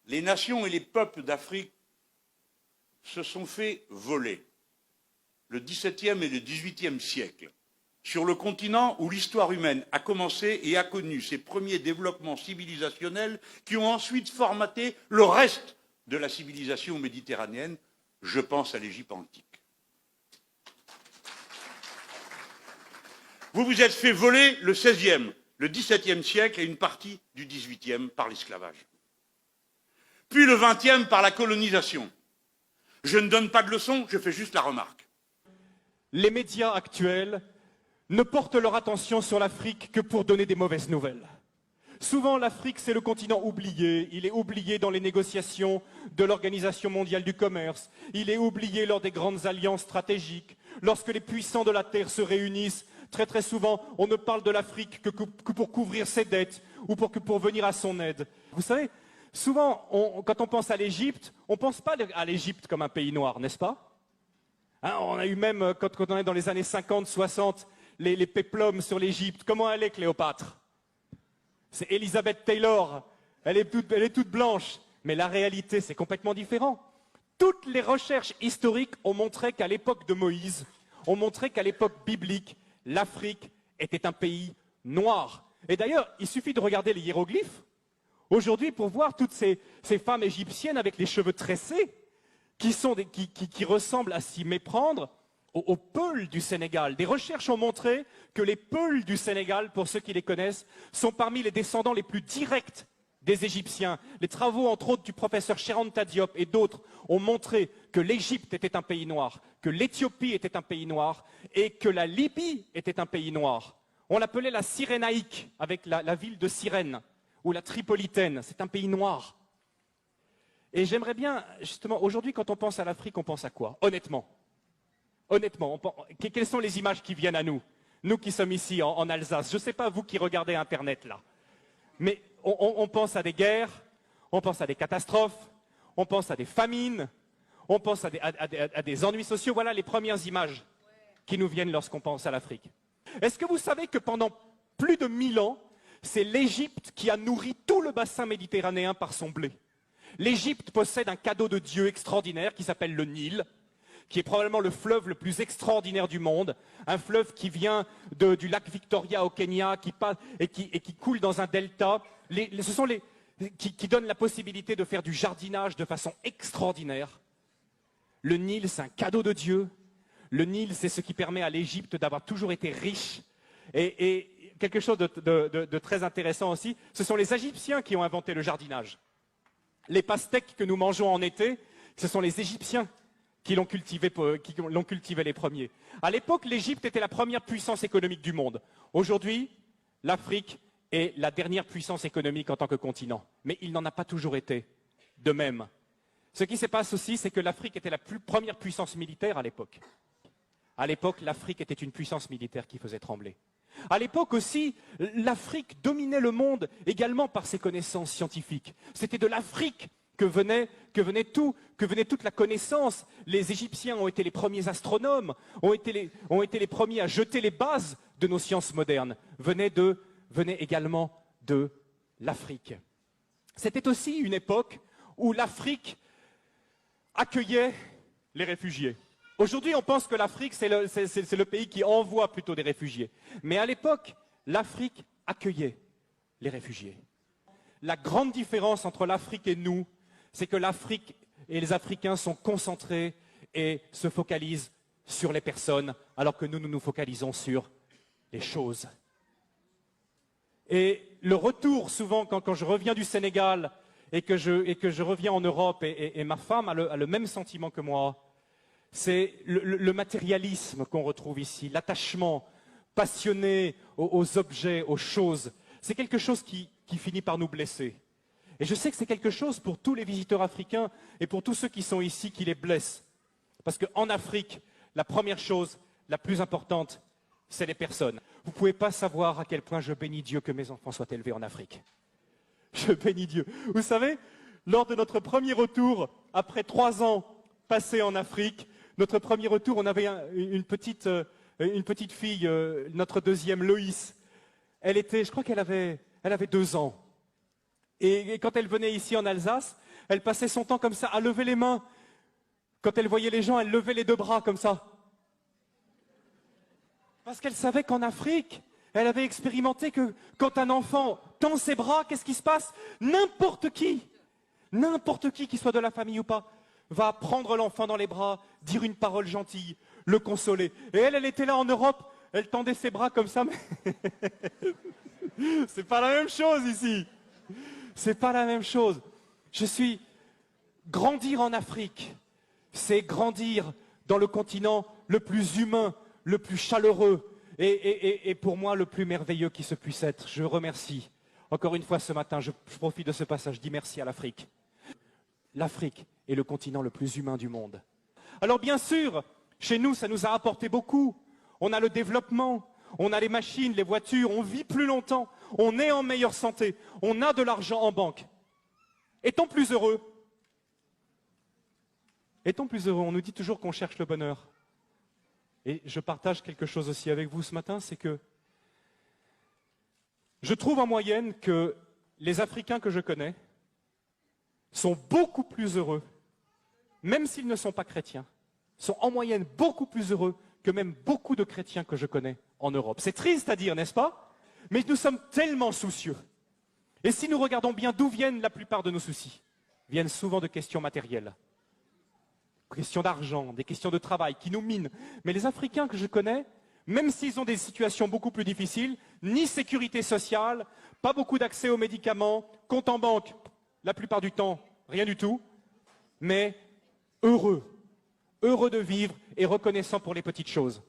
les nations et les peuples d'Afrique se sont fait voler le XVIIe et le XVIIIe siècle, sur le continent où l'histoire humaine a commencé et a connu ses premiers développements civilisationnels qui ont ensuite formaté le reste de la civilisation méditerranéenne. Je pense à l'Égypte antique. Vous vous êtes fait voler le XVIe, le XVIIe siècle et une partie du XVIIIe par l'esclavage. Puis le XXe par la colonisation. Je ne donne pas de leçons, je fais juste la remarque. Les médias actuels ne portent leur attention sur l'Afrique que pour donner des mauvaises nouvelles. Souvent, l'Afrique, c'est le continent oublié. Il est oublié dans les négociations de l'Organisation mondiale du commerce. Il est oublié lors des grandes alliances stratégiques. Lorsque les puissants de la Terre se réunissent, très souvent, on ne parle de l'Afrique que pour couvrir ses dettes ou pour venir à son aide. Vous savez, souvent, quand on pense à l'Égypte, on ne pense pas à l'Égypte comme un pays noir, n'est-ce pas? Hein, on a eu même, quand on est dans les années 50, 60, les péplums sur l'Égypte. Comment elle est, Cléopâtre? C'est Elizabeth Taylor. Elle est toute blanche. Mais la réalité, c'est complètement différent. Toutes les recherches historiques ont montré qu'à l'époque de Moïse, ont montré qu'à l'époque biblique, l'Afrique était un pays noir. Et d'ailleurs, il suffit de regarder les hiéroglyphes aujourd'hui pour voir toutes ces femmes égyptiennes avec les cheveux tressés qui ressemblent à s'y méprendre aux Peuls du Sénégal. Des recherches ont montré que les Peuls du Sénégal, pour ceux qui les connaissent, sont parmi les descendants les plus directs des Égyptiens. Les travaux, entre autres, du professeur Cheranta Diop et d'autres ont montré que l'Égypte était un pays noir, que l'Éthiopie était un pays noir et que la Libye était un pays noir. On l'appelait la Cyrénaïque, avec la ville de Cyrène, ou la Tripolitaine. C'est un pays noir. Et j'aimerais bien, justement, aujourd'hui, quand on pense à l'Afrique, on pense à quoi? Honnêtement, quelles sont les images qui viennent à nous? Nous qui sommes ici en Alsace. Je ne sais pas vous qui regardez Internet là. Mais on pense à des guerres, on pense à des catastrophes, on pense à des famines, on pense à des ennuis sociaux. Voilà les premières images qui nous viennent lorsqu'on pense à l'Afrique. Est-ce que vous savez que pendant plus de 1000 ans, c'est l'Égypte qui a nourri tout le bassin méditerranéen par son blé? L'Égypte possède un cadeau de Dieu extraordinaire qui s'appelle le Nil, qui est probablement le fleuve le plus extraordinaire du monde, un fleuve qui vient du lac Victoria au Kenya, qui coule dans un delta. Ce sont qui donnent la possibilité de faire du jardinage de façon extraordinaire. Le Nil, c'est un cadeau de Dieu. Le Nil, c'est ce qui permet à l'Égypte d'avoir toujours été riche. Et quelque chose de très intéressant aussi, ce sont les Égyptiens qui ont inventé le jardinage. Les pastèques que nous mangeons en été, ce sont les Égyptiens qui l'ont cultivé les premiers. À l'époque, l'Égypte était la première puissance économique du monde. Aujourd'hui, l'Afrique est la dernière puissance économique en tant que continent. Mais il n'en a pas toujours été de même. Ce qui se passe aussi, c'est que l'Afrique était la première puissance militaire à l'époque. À l'époque, l'Afrique était une puissance militaire qui faisait trembler. À l'époque aussi, l'Afrique dominait le monde également par ses connaissances scientifiques. C'était de l'Afrique que venait toute la connaissance. Les Égyptiens ont été les premiers astronomes, ont été les premiers à jeter les bases de nos sciences modernes. Venait également de l'Afrique. C'était aussi une époque où l'Afrique accueillait les réfugiés. Aujourd'hui, on pense que l'Afrique, c'est le pays qui envoie plutôt des réfugiés. Mais à l'époque, l'Afrique accueillait les réfugiés. La grande différence entre l'Afrique et nous, c'est que l'Afrique et les Africains sont concentrés et se focalisent sur les personnes, alors que nous nous focalisons sur les choses. Et le retour, souvent, quand je reviens du Sénégal et que je reviens en Europe, et ma femme a le même sentiment que moi, c'est le matérialisme qu'on retrouve ici, l'attachement passionné aux objets, aux choses. C'est quelque chose qui finit par nous blesser. Et je sais que c'est quelque chose pour tous les visiteurs africains et pour tous ceux qui sont ici qui les blessent. Parce qu'en Afrique, la première chose, la plus importante, c'est les personnes. Vous ne pouvez pas savoir à quel point je bénis Dieu que mes enfants soient élevés en Afrique. Je bénis Dieu. Vous savez, lors de notre premier retour, après 3 ans passés en Afrique, notre premier retour, on avait une petite fille, notre deuxième, Loïs. Je crois qu'elle avait 2 ans. Et quand elle venait ici en Alsace, elle passait son temps comme ça, à lever les mains. Quand elle voyait les gens, elle levait les deux bras comme ça. Parce qu'elle savait qu'en Afrique, elle avait expérimenté que quand un enfant tend ses bras, qu'est-ce qui se passe? N'importe qui soit de la famille ou pas, va prendre l'enfant dans les bras, dire une parole gentille, le consoler. Et elle était là en Europe, elle tendait ses bras comme ça, mais c'est pas la même chose ici. C'est pas la même chose. Grandir en Afrique, c'est grandir dans le continent le plus humain, le plus chaleureux et pour moi le plus merveilleux qui se puisse être. Je remercie. Encore une fois ce matin, je profite de ce passage, je dis merci à l'Afrique. L'Afrique est le continent le plus humain du monde. Alors bien sûr, chez nous, ça nous a apporté beaucoup. On a le développement, on a les machines, les voitures, on vit plus longtemps, on est en meilleure santé, on a de l'argent en banque. Est-on plus heureux? Est-on plus heureux? On nous dit toujours qu'on cherche le bonheur. Et je partage quelque chose aussi avec vous ce matin, c'est que je trouve en moyenne que les Africains que je connais sont beaucoup plus heureux, même s'ils ne sont pas chrétiens, sont en moyenne beaucoup plus heureux que même beaucoup de chrétiens que je connais en Europe. C'est triste à dire, n'est-ce pas? Mais nous sommes tellement soucieux. Et si nous regardons bien d'où viennent la plupart de nos soucis, viennent souvent de questions matérielles. Questions d'argent, des questions de travail qui nous minent. Mais les Africains que je connais, même s'ils ont des situations beaucoup plus difficiles, ni sécurité sociale, pas beaucoup d'accès aux médicaments, compte en banque, la plupart du temps, rien du tout, mais heureux de vivre et reconnaissant pour les petites choses.